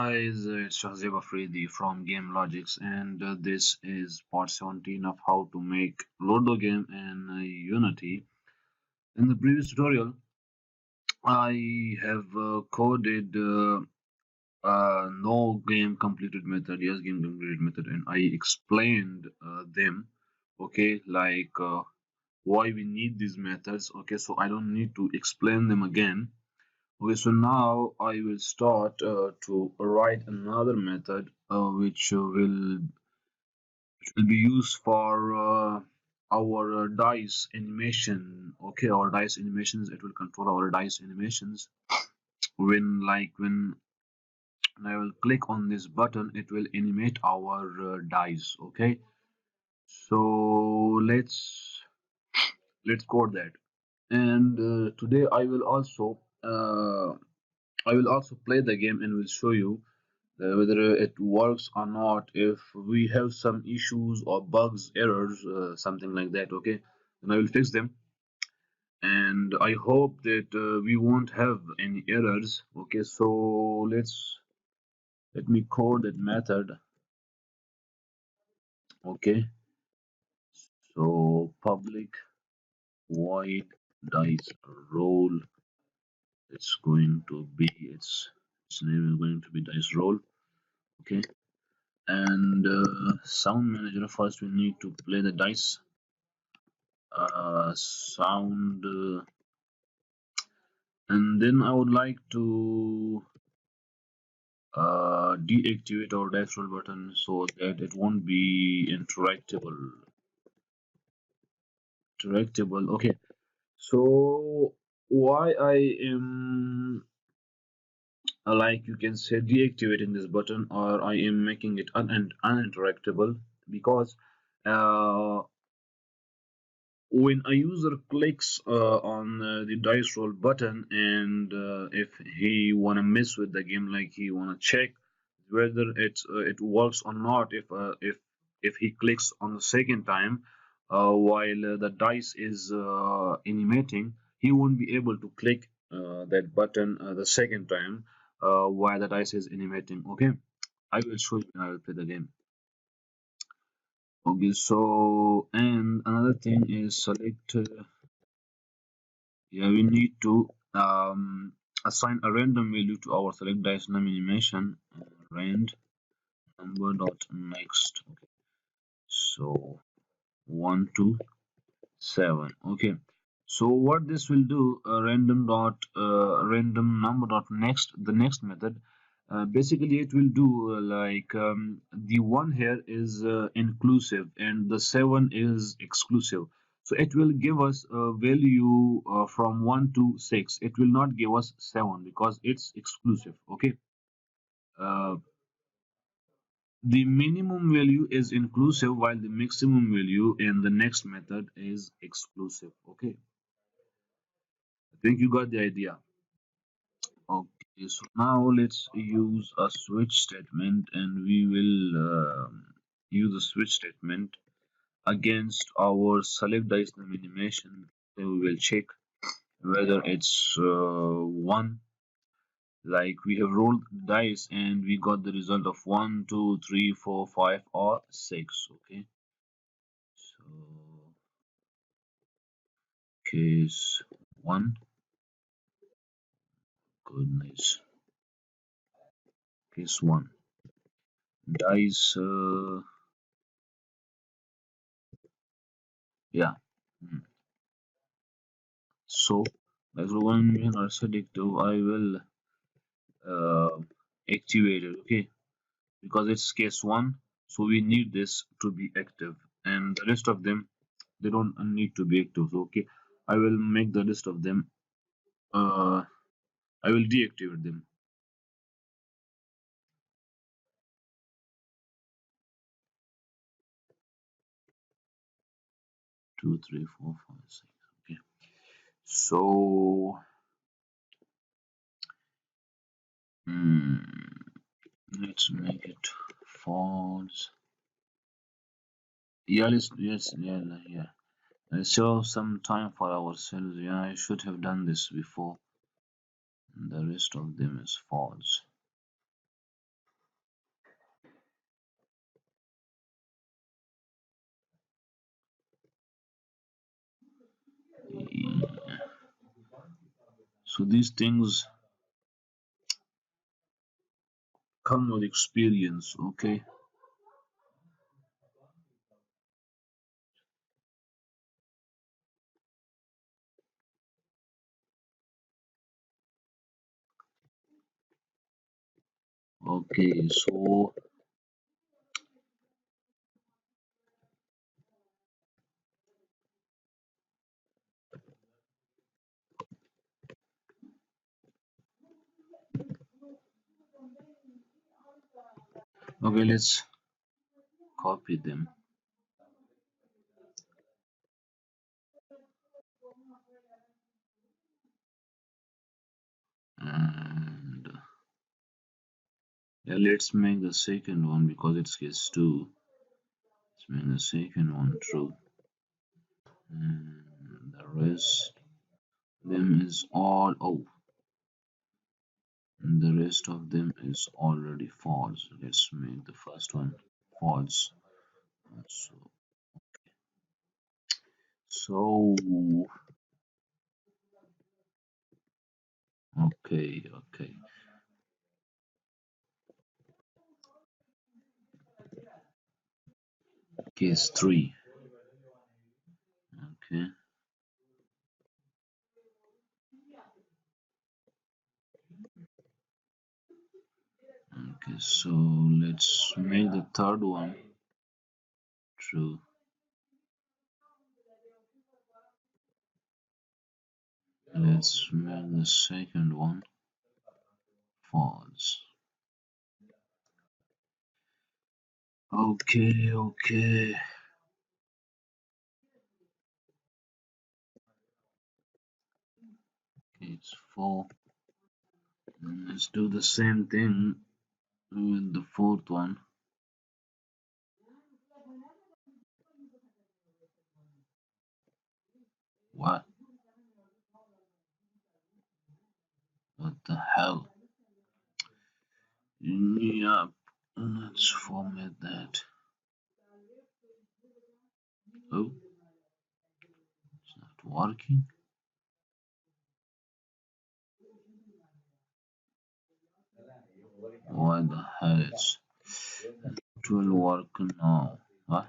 guys, it's Shahzeb Afridi from Game Logics, and this is part 17 of how to make Ludo game in Unity. In the previous tutorial, I have coded no game completed method, yes game completed method, and I explained them. Okay, like why we need these methods. Okay, so I don't need to explain them again. Okay, so now I will start to write another method which will be used for our dice animation. Okay, our dice animations. It will control our dice animations. When I will click on this button, it will animate our dice. Okay, so let's code that. And today I will also play the game and will show you whether it works or not. If we have some issues or bugs, errors, something like that, okay, then I will fix them. And I hope that we won't have any errors. Okay, so let me code that method. Okay, so public void dice roll. It's going to be its name is going to be dice roll. Okay, and sound manager. First we need to play the dice. Sound, and then I would like to deactivate our dice roll button so that it won't be interactable. Okay, so why I am like you can say deactivating this button, or I am making it uninteractable, because uh, when a user clicks on the dice roll button, and if he wanna mess with the game, like he wanna check whether it works or not, if he clicks on the second time while the dice is animating, he won't be able to click that button the second time while the dice is animating. Okay, I will show you when I will play the game. Okay, so and another thing is select. Yeah, we need to assign a random value to our select dice name animation. Rand number dot next. Okay, so 1 to 7. Okay, so what this will do, random number dot next, the next method. Basically, it will do the one here is inclusive and the 7 is exclusive. So it will give us a value from 1 to 6. It will not give us 7 because it's exclusive. Okay. Uh, the minimum value is inclusive while the maximum value in the next method is exclusive. Okay. I think you got the idea. Okay, so now let's use a switch statement, and we will use a switch statement against our select dice name animation. Then we will check whether it's 1. Like we have rolled dice and we got the result of 1, 2, 3, 4, 5, or 6. Okay, so case 1, goodness, case 1, dice, yeah. Hmm. So as one when are selective, I will uh, activate it. Okay, because it's case 1, so we need this to be active, and the rest of them, they don't need to be active. So okay, I will make the list of them, I will deactivate them. 2, 3, 4, 5, 6. Okay, so hmm, let's make it false. Yeah, yes, yeah, yeah. Let's show some time for ourselves. Yeah, I should have done this before. The rest of them is false. So these things come with experience, okay? Okay, so okay, let's copy them. And yeah, let's make the second one because it's case 2. Let's make the second one true. And the rest them is all oh, and the rest of them is already false. Let's make the first one false. So, so okay, okay. Case 3. Okay, okay. So let's make the third one true. Let's make the second one false. Okay, okay. It's 4. Let's do the same thing with the fourth one. What? What the hell? Yeah, let's format that. Oh, it's not working. Why the hell it will work now? What?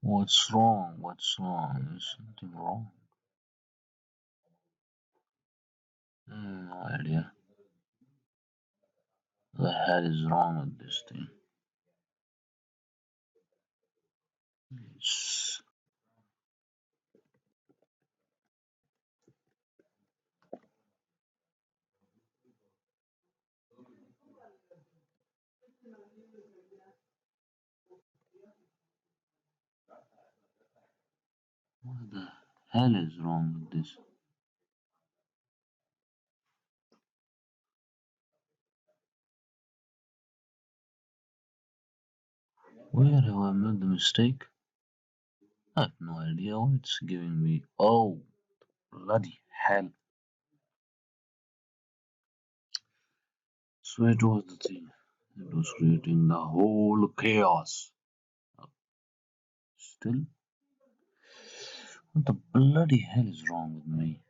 What's wrong? What's wrong? Is something wrong? No idea. The hell is wrong with this thing? It's, what the hell is wrong with this? Where have I made the mistake? I have no idea what it's giving me. Oh, bloody hell. So it was the thing. It was creating the whole chaos. Still, what the bloody hell is wrong with me?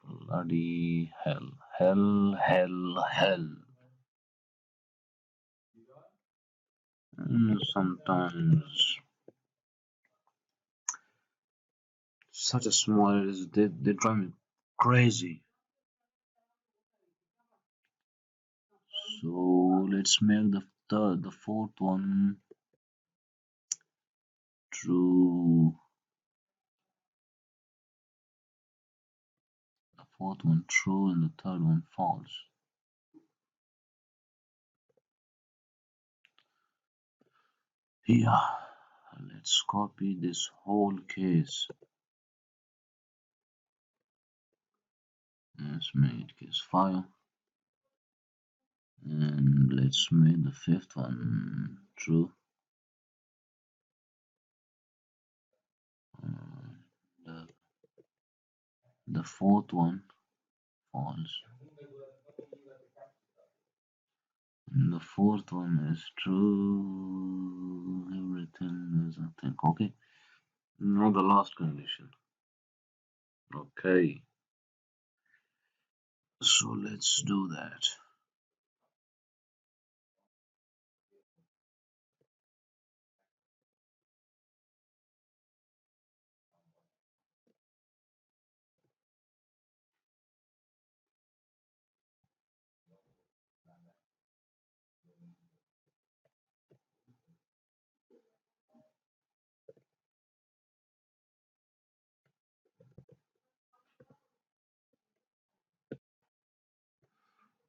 Bloody hell. Hell, hell, hell. Sometimes such a small areas they drive me crazy. So let's make the fourth one true. The fourth one true and the third one false. Yeah, let's copy this whole case. Let's make case file and let's make the fifth one true. Uh, the, the fourth one false. And the fourth one is true. Everything is, I think. Okay. Now the last condition. Okay. So let's do that.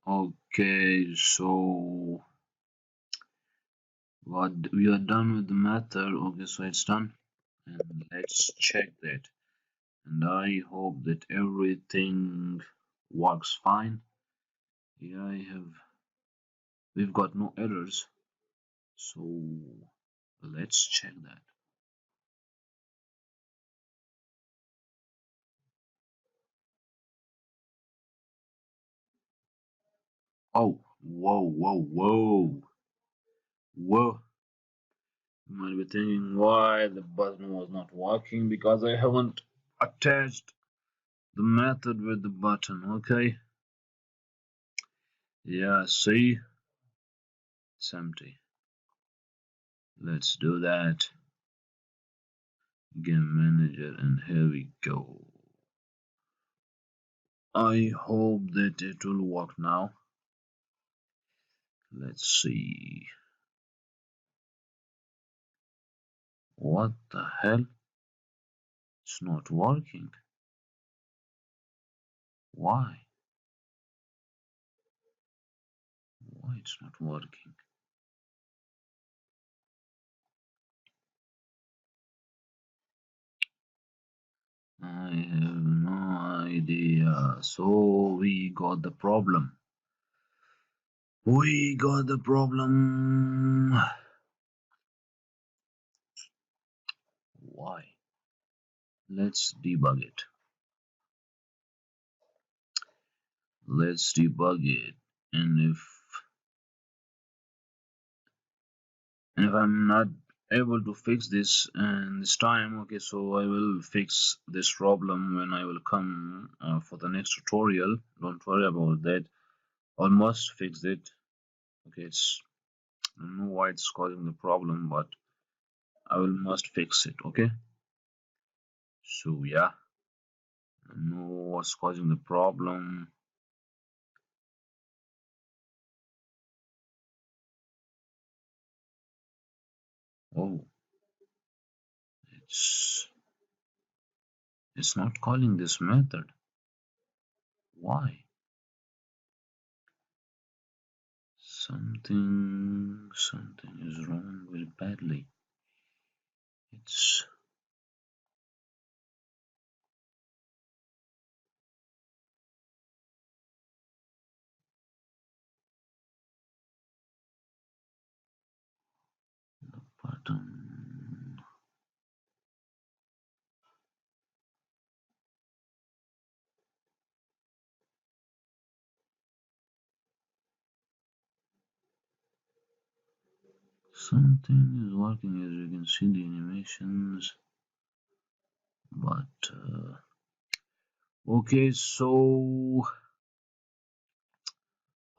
Okay, so what we are done with the method. Okay, so it's done. And let's check that. And I hope that everything works fine. Yeah, we've got no errors. So let's check that. Oh, whoa. You might be thinking why the button was not working because I haven't attached the method with the button. Okay, yeah, see, it's empty. Let's do that. Game manager, and here we go. I hope that it will work now. Let's see. What the hell? It's not working. Why? Why it's not working? I have no idea. So we got the problem. We got the problem. Why? Let's debug it. Let's debug it. And if I'm not able to fix this and this time, okay, so I will fix this problem when I will come for the next tutorial. Don't worry about that. Almost fixed it. Okay, I don't know why it's causing the problem, but I will must fix it. Okay, so yeah, I know what's causing the problem. Oh, it's it's not calling this method. Why? Something is wrong very badly. It's button. Something is working as you can see the animations, but okay, so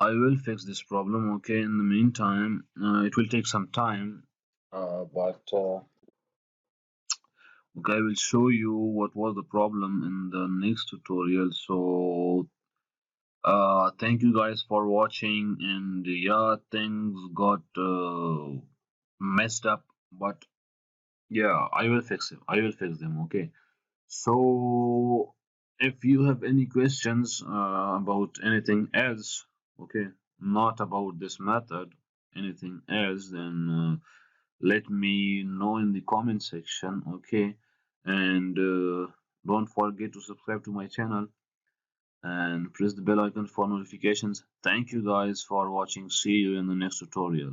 I will fix this problem. Okay, in the meantime, it will take some time, but okay, I will show you what was the problem in the next tutorial. So thank you guys for watching, and yeah, things got messed up, but yeah, I will fix it. I will fix them. Okay. So, if you have any questions about anything else, okay, not about this method, anything else, then let me know in the comment section, okay, and don't forget to subscribe to my channel and press the bell icon for notifications. Thank you guys for watching. See you in the next tutorial.